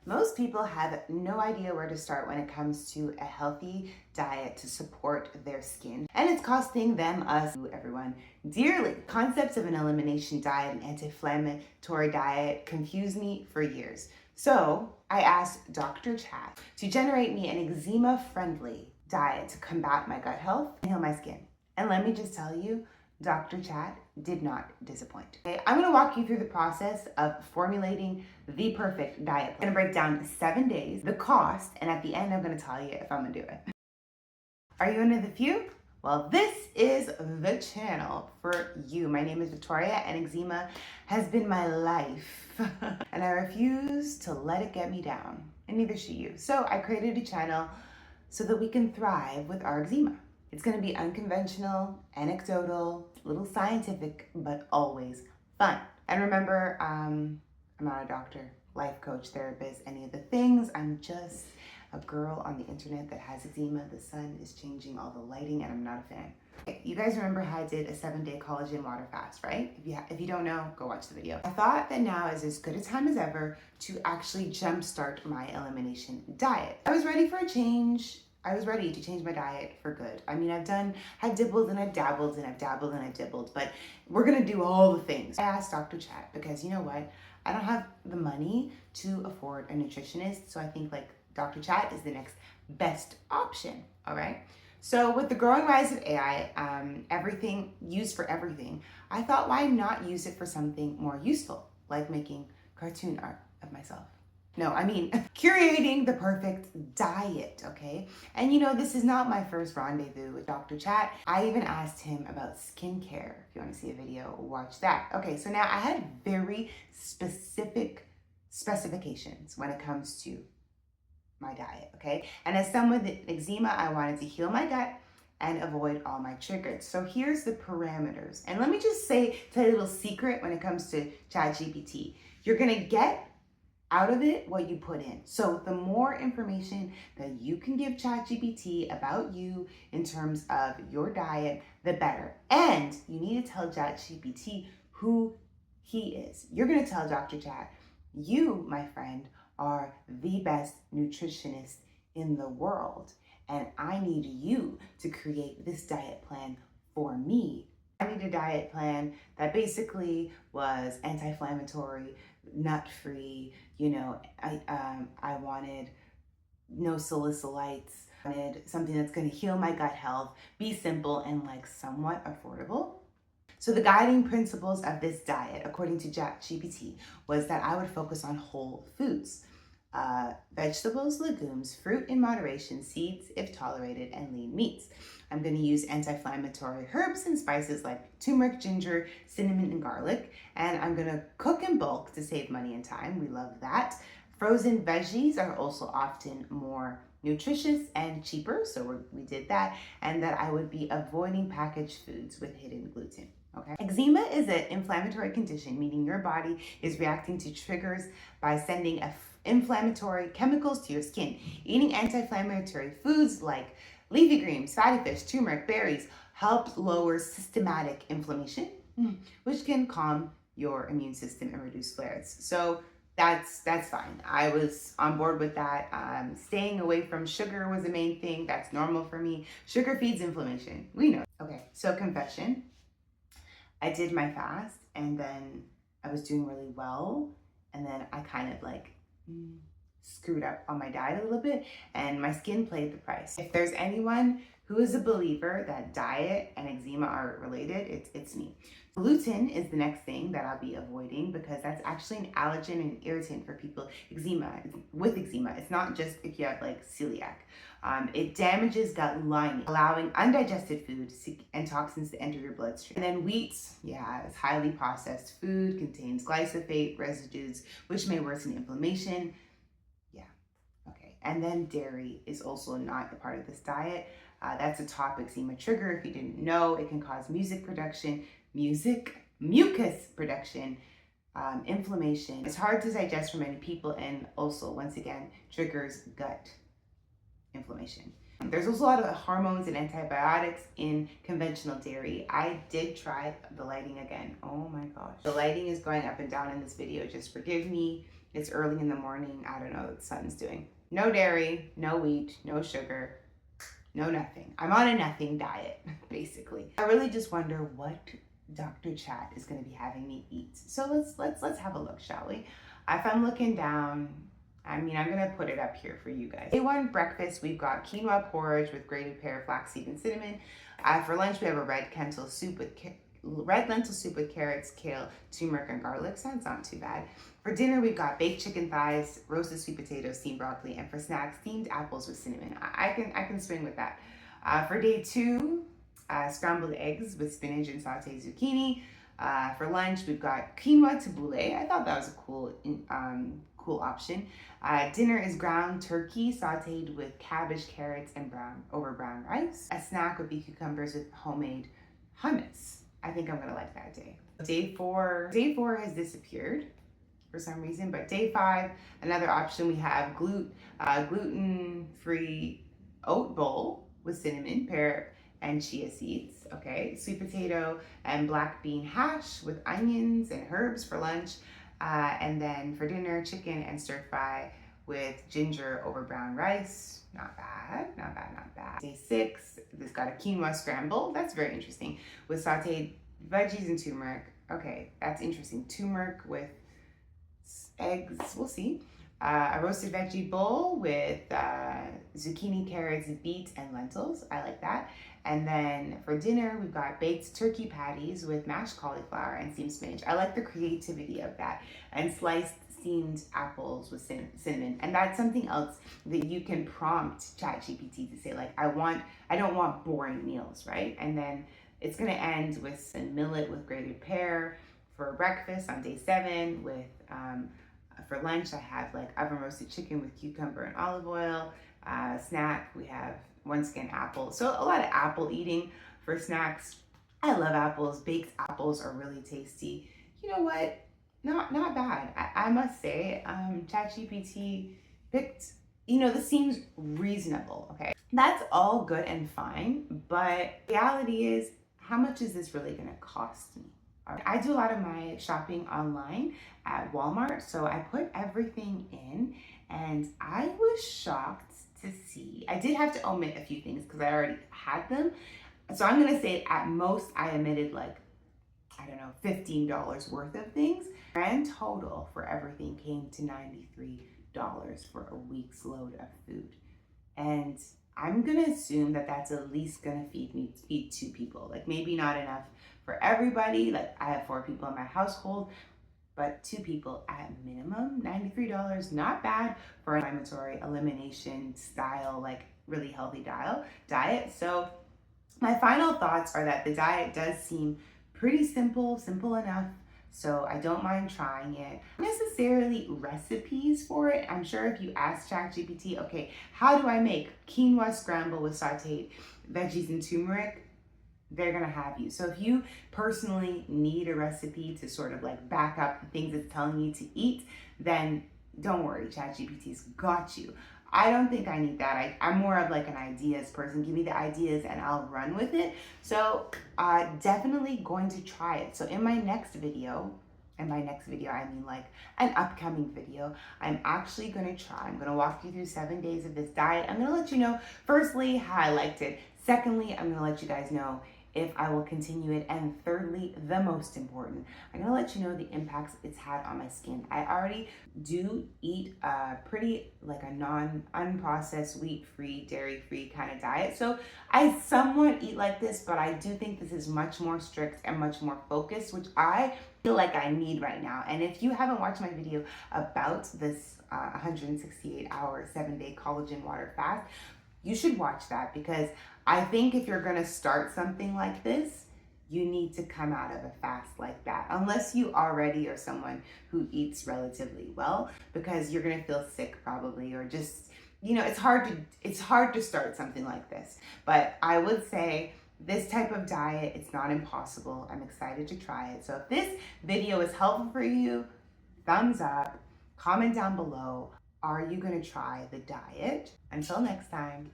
Most people have no idea where to start when it comes to a healthy diet to support their skin, and it's costing them, us, everyone, dearly. Concepts of an elimination diet and anti-inflammatory diet confused me for years. So I asked Dr. Chat to generate me an eczema-friendly diet to combat my gut health and heal my skin. And let me just tell you, Dr. Chat did not disappoint. Okay, I'm gonna walk you through the process of formulating the perfect diet. I'm gonna break down 7 days, the cost, and at the end, I'm gonna tell you if I'm gonna do it. Are you one of the few? Well, this is the channel for you. My name is Victoria, and eczema has been my life, and I refuse to let it get me down, and neither should you. So I created a channel so that we can thrive with our eczema. It's gonna be unconventional, anecdotal, a little scientific, but always fun. And remember, I'm not a doctor, life coach, therapist, any of the things. I'm just a girl on the internet that has eczema. The sun is changing all the lighting and I'm not a fan. Okay, you guys remember how I did a 7-day collagen water fast, right? If you don't know, go watch the video. I thought that now is as good a time as ever to actually jumpstart my elimination diet. I was ready for a change. I was ready to change my diet for good. I mean, I've dibbled and I've dabbled and I've dabbled and I've dibbled, but we're gonna do all the things. I asked Dr. Chat because you know what? I don't have the money to afford a nutritionist, so I think like Dr. Chat is the next best option, all right? So with the growing rise of AI, everything used for everything, I thought why not use it for something more useful, like making cartoon art of myself. No, I mean, curating the perfect diet, okay? And you know, this is not my first rendezvous with Dr. Chat. I even asked him about skincare. If you want to see a video, watch that. Okay, so now I had very specific specifications when it comes to my diet, okay? And as someone with eczema, I wanted to heal my gut and avoid all my triggers. So here's the parameters. And let me just tell you a little secret when it comes to ChatGPT. You're gonna get out of it what you put in. So the more information that you can give ChatGPT about you in terms of your diet, the better. And you need to tell ChatGPT who he is. You're gonna tell Dr. Chat, you, my friend, are the best nutritionist in the world. And I need you to create this diet plan for me. I need a diet plan that basically was anti-inflammatory, nut-free, you know, I wanted no salicylates, I wanted something that's gonna heal my gut health, be simple and like somewhat affordable. So the guiding principles of this diet, according to ChatGPT, was that I would focus on whole foods, vegetables, legumes, fruit in moderation, seeds if tolerated, and lean meats. I'm going to use anti-inflammatory herbs and spices like turmeric, ginger, cinnamon, and garlic. And I'm going to cook in bulk to save money and time. We love that. Frozen veggies are also often more nutritious and cheaper, so we did that. And that I would be avoiding packaged foods with hidden gluten. Okay. Eczema is an inflammatory condition, meaning your body is reacting to triggers by sending inflammatory chemicals to your skin. Eating anti-inflammatory foods like leafy greens, fatty fish, turmeric, berries help lower systematic inflammation, which can calm your immune system and reduce flares. So that's fine. I was on board with that. Staying away from sugar was the main thing. That's normal for me. Sugar feeds inflammation. We know. Okay, so confession. I did my fast and then I was doing really well. And then I kind of like screwed up on my diet a little bit and my skin paid the price. If there's anyone who is a believer that diet and eczema are related, it's me. Gluten is the next thing that I'll be avoiding because that's actually an allergen and irritant for people with eczema. It's not just if you have like celiac. It damages gut lining, allowing undigested food and toxins to enter your bloodstream. And then wheat, yeah, it's highly processed food, contains glyphosate residues, which may worsen inflammation. Yeah, okay. And then dairy is also not a part of this diet. That's a top eczema trigger. If you didn't know, it can cause mucus production, inflammation. It's hard to digest for many people and also, once again, triggers gut inflammation. There's also a lot of hormones and antibiotics in conventional dairy. I did try the lighting again. Oh my gosh. The lighting is going up and down in this video. Just forgive me. It's early in the morning. I don't know what the sun's doing. No dairy, no wheat, no sugar, no nothing. I'm on a nothing diet, basically. I really just wonder what Dr. Chat is going to be having me eat. So let's have a look, shall we? If I'm looking down, I'm gonna put it up here for you guys. Day one breakfast, we've got quinoa porridge with grated pear, flaxseed, and cinnamon. For lunch, we have a red lentil soup with carrots, kale, turmeric, and garlic. Sounds not too bad. For dinner, we've got baked chicken thighs, roasted sweet potatoes, steamed broccoli, and for snacks, steamed apples with cinnamon. I can swing with that. For day two, scrambled eggs with spinach and sauteed zucchini. For lunch, we've got quinoa tabbouleh. I thought that was a cool option. Dinner is ground turkey sauteed with cabbage, carrots, and brown rice. A snack would be cucumbers with homemade hummus. I think I'm gonna like that day. Day four has disappeared for some reason, but day five, another option, we have gluten-free oat bowl with cinnamon, pear, and chia seeds. Okay, sweet potato and black bean hash with onions and herbs for lunch. And then for dinner, chicken and stir fry with ginger over brown rice. Not bad. Day six, this got a quinoa scramble. That's very interesting. With sauteed veggies and turmeric. Okay, that's interesting. Turmeric with eggs, we'll see. A roasted veggie bowl with zucchini, carrots, beets, and lentils. I like that. And then for dinner, we've got baked turkey patties with mashed cauliflower and steamed spinach. I like the creativity of that. And sliced steamed apples with cinnamon. And that's something else that you can prompt ChatGPT to say, like, I don't want boring meals, right? And then it's gonna end with some millet with grated pear for breakfast on day 7 with, for lunch, I have like oven roasted chicken with cucumber and olive oil. Snack, we have once again apple. So a lot of apple eating for snacks. I love apples. Baked apples are really tasty. You know what? Not bad. I must say, ChatGPT picked, this seems reasonable, okay? That's all good and fine, but reality is, how much is this really gonna cost me? I do a lot of my shopping online at Walmart, so I put everything in, and I was shocked to see, I did have to omit a few things because I already had them. So I'm gonna say at most I omitted like, I don't know, $15 worth of things. Grand total for everything came to $93 for a week's load of food. And I'm gonna assume that that's at least gonna feed 2 people. Like maybe not enough for everybody. Like I have 4 people in my household, but 2 people at minimum. $93, not bad for an inflammatory elimination style, like really healthy diet. So my final thoughts are that the diet does seem pretty simple enough. So I don't mind trying it. Not necessarily recipes for it. I'm sure if you ask ChatGPT, okay, how do I make quinoa scramble with sauteed veggies and turmeric? They're gonna have you. So if you personally need a recipe to sort of like back up the things it's telling you to eat, then don't worry, ChatGPT's got you. I don't think I need that. I'm more of like an ideas person. Give me the ideas and I'll run with it. So definitely going to try it. So in my next video, I mean like an upcoming video, I'm actually gonna I'm gonna walk you through 7 days of this diet. I'm gonna let you know, firstly, how I liked it. Secondly, I'm gonna let you guys know if I will continue it. And thirdly, the most important, I'm gonna let you know the impacts it's had on my skin. I already do eat pretty like a unprocessed, wheat-free, dairy-free kind of diet. So I somewhat eat like this, but I do think this is much more strict and much more focused, which I feel like I need right now. And if you haven't watched my video about this 168-hour, 7-day collagen water fast, you should watch that, because I think if you're gonna start something like this, you need to come out of a fast like that, unless you already are someone who eats relatively well, because you're gonna feel sick probably, or just, it's hard to start something like this. But I would say this type of diet, it's not impossible. I'm excited to try it. So if this video is helpful for you, thumbs up, comment down below. Are you gonna try the diet? Until next time.